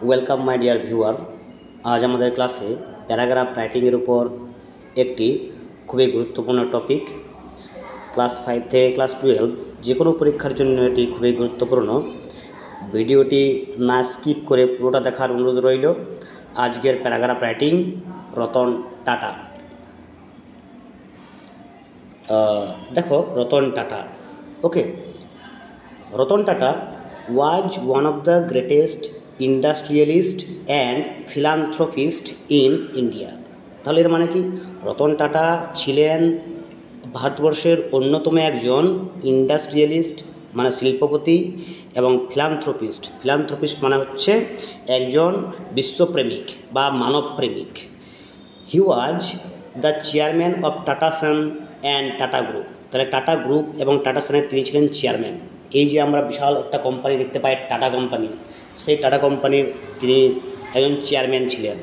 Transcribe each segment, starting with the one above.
Welcome my dear viewer. আজ আমাদের ক্লাসে প্যারাগ্রাফ রাইটিংয়ের উপর একটি খুবই গুরুত্বপূর্ণ টপিক। ক্লাস 5 থেকে ক্লাস 12 যে কোনো পরীক্ষার জন্য এটি খুবই গুরুত্বপূর্ণ। ভিডিওটি না স্কিপ করে পুরোটা দেখার অনুরোধ রইল। আজকের প্যারাগ্রাফ রাইটিং রতন টাটা। দেখো, Ratan Tata. Okay, Ratan Tata was one of the greatest industrialist and philanthropist in India। তাহলে এর মানে কি? রতন টাটা ছিলেন ভারতবর্ষের অন্যতম একজন ইন্ডাস্ট্রিয়ালিস্ট মানে শিল্পপতি এবং ফিলান্থ্রপিস্ট মানে হচ্ছে একজন বিশ্বপ্রেমিক বা মানবপ্রেমিক। He was the chairman of Tata Son and Tata group. তাহলে টাটা গ্রুপ এবং টাটা সানের তিনি ছিলেন চেয়ারম্যান। এই যে আমরা বিশাল একটা কোম্পানি দেখতে পাই টাটা কোম্পানি, সেই টাটা কোম্পানির তিনি একজন চেয়ারম্যান ছিলেন।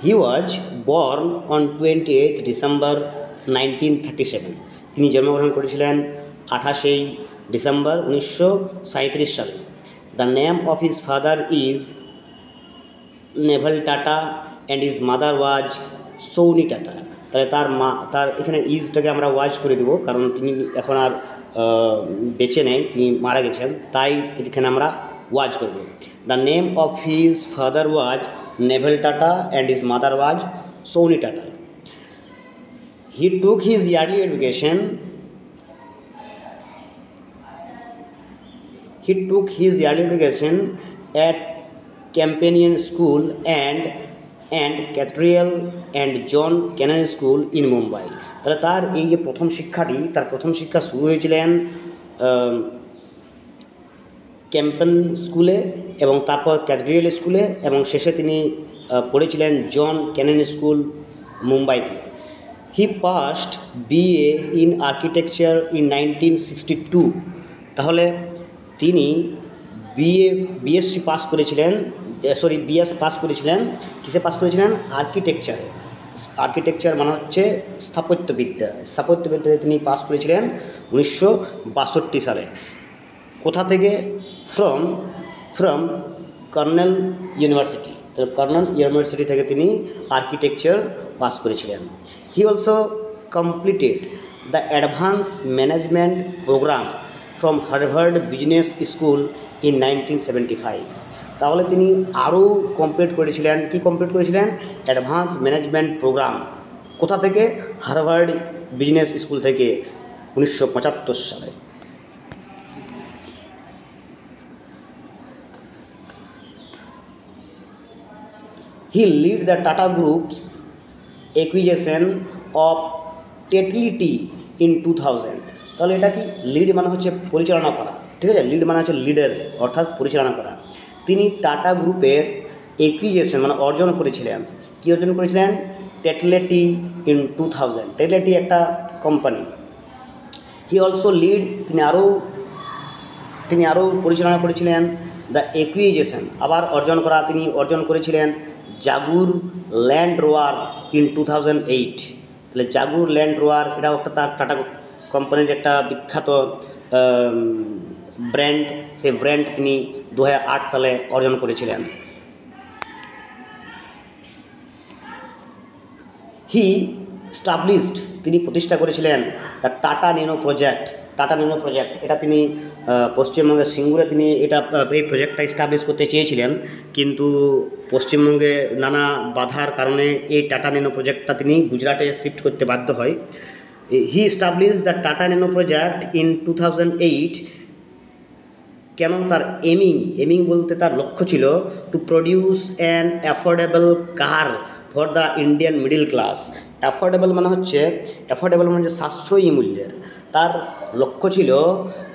He was born on 28 December 1937। তিনি জন্মগ্রহণ করেছিলেন 28 ডিসেম্বর 1937 সালে। The name of his father is Naval Tata and his mother was Sooni Tata. তাহলে তার এখানে ইজটাকে আমরা ওয়াজ করে দেবো, কারণ তিনি এখন আর বেঁচে নেই, তিনি মারা গেছেন, তাই এখানে আমরা ওয়াজ করব। The name of his father was Naval Tata and his mother was Sooni Tata. He took his early education at Companion School and Cathedral and John Cannon School in Mumbai। তাহলে তার এই যে প্রথম শিক্ষা শুরু হয়েছিলেন ক্যাম্পেন স্কুলে এবং তারপর ক্যাথেড্রাল স্কুলে এবং শেষে তিনি পড়েছিলেন জন ক্যানন স্কুল মুম্বাইতে। He passed BA in architecture in 1962। তাহলে তিনি বিএস পাস করেছিলেন, কিসে পাস করেছিলেন? আর্কিটেকচার মানে হচ্ছে স্থাপত্যবিদ্যায় তিনি পাস করেছিলেন 1962 সালে। কোথা থেকে? From Cornell University. তো কর্নেল ইউনিভার্সিটি থেকে তিনি আর্কিটেকচার পাস করেছিলেন। He also completed the advance management programme from Harvard Business School in 1975। তাহলে তিনি আরও কমপ্লিট করেছিলেন অ্যাডভান্স ম্যানেজমেন্ট প্রোগ্রাম। কোথা থেকে? হার্ভার্ড বিজনেস স্কুল থেকে 1975 সালে। He led the Tata groups acquisition of Tetley tea in 2000। তাহলে এটা কি? লিড মানে হচ্ছে পরিচালনা করা, ঠিক আছে? লিড মানে হচ্ছে লিডার, অর্থাৎ পরিচালনা করা। তিনি টাটা গ্রুপের অ্যাকুইজিশন মানে অর্জন করেছিলেন। কী অর্জন করেছিলেন? টেটলিটি ইন 2000। টেটলিটি একটা কোম্পানি। হি অলসো লিড, তিনি আরও পরিচালনা করেছিলেন দ্য অ্যাকুইজিশন, আবার তিনি অর্জন করেছিলেন জাগুর ল্যান্ড রোভার ইন 2008। তাহলে জাগুর ল্যান্ড রোভার এটাও একটা তার টাটা কোম্পানির একটা বিখ্যাত ব্র্যান্ড। সেই ব্র্যান্ড তিনি 2008 সালে অর্জন করেছিলেন। হি স্টাবলিশড, তিনি প্রতিষ্ঠা করেছিলেন দ্য টাটা ন্যানো প্রজেক্ট। এটা তিনি পশ্চিমবঙ্গের সিঙ্গুরে তিনি এই প্রজেক্টটা স্টাবলিশ করতে চেয়েছিলেন, কিন্তু পশ্চিমবঙ্গে নানা বাধার কারণে এই টাটা ন্যানো প্রজেক্টটা তিনি গুজরাটে শিফট করতে বাধ্য হয়। He establish the Tata Nano project in 2008। কেন? তার এমিং বলতে তার লক্ষ্য ছিল to produce an affordable car for the Indian middle class. Affordable মানে সাশ্রয়ী মূল্যের। তার লক্ষ্য ছিল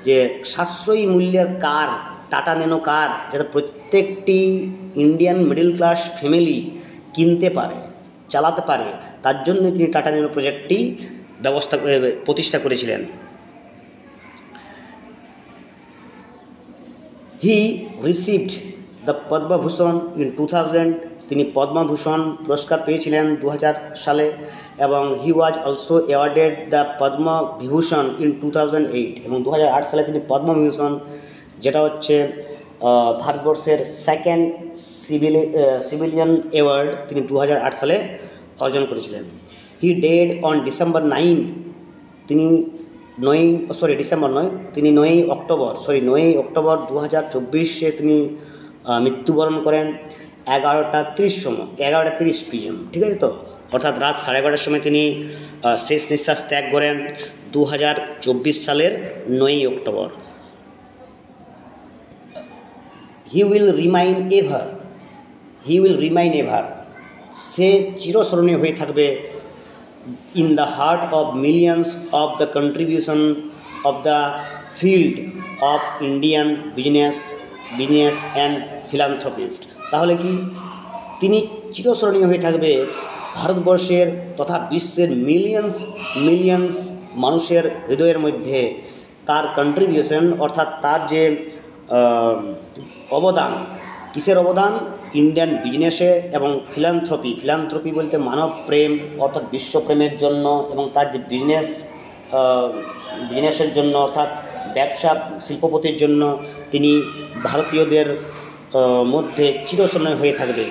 যে সাশ্রয়ী মূল্যের কার, টাটা ন্যানো কার, যাতে প্রত্যেকটি ইন্ডিয়ান মিডিল ক্লাস ফ্যামিলি কিনতে পারে, চালাতে পারে। তার জন্য তিনি টাটা ন্যানো প্রজেক্টটি প্রতিষ্ঠা করেছিলেন। He received the Padma Bhushan in তিনি পদ্মভূষণ পুরস্কার পেয়েছিলেন 2000 সালে, এবং হি was also awarded the Padma Vibhushan in 2008, এবং 2008 সালে তিনি পদ্মবিভূষণ, যেটা হচ্ছে ভারতবর্ষের সেকেন্ড সিভিলিয়ান অ্যাওয়ার্ড, তিনি 2008 সালে অর্জন করেছিলেন। হি ডেড অন ডিসেম্বর 9, তিনি 9ই অক্টোবর 2024 তিনি মৃত্যুবরণ করেন 11:30 PM, ঠিক আছে তো, অর্থাৎ রাত 11:30 সময় তিনি শেষ নিঃশ্বাস ত্যাগ করেন 2024 সালের 9ই অক্টোবর। হি উইল রিমাইন এভার, সে চিরস্মরণীয় হয়ে থাকবে in the heart of millions of the contribution of the field of Indian business and philanthropist। তাহলে কি তিনি চিরস্মরণীয় হয়ে থাকবে ভারতবর্ষের তথা বিশ্বের মিলিয়ন্স মানুষের হৃদয়ের মধ্যে। তার কন্ট্রিবিউশন অর্থাৎ তার যে অবদান, কিসের অবদান? ইন্ডিয়ান বিজনেসে এবং ফিলান্থ্রপি বলতে মানব প্রেম অর্থাৎ বিশ্বপ্রেমের জন্য, এবং তার যে বিজনেসের জন্য অর্থাৎ ব্যবসা শিল্পপতির জন্য তিনি ভারতীয়দের মধ্যে চিরস্মরণীয় হয়ে থাকবে।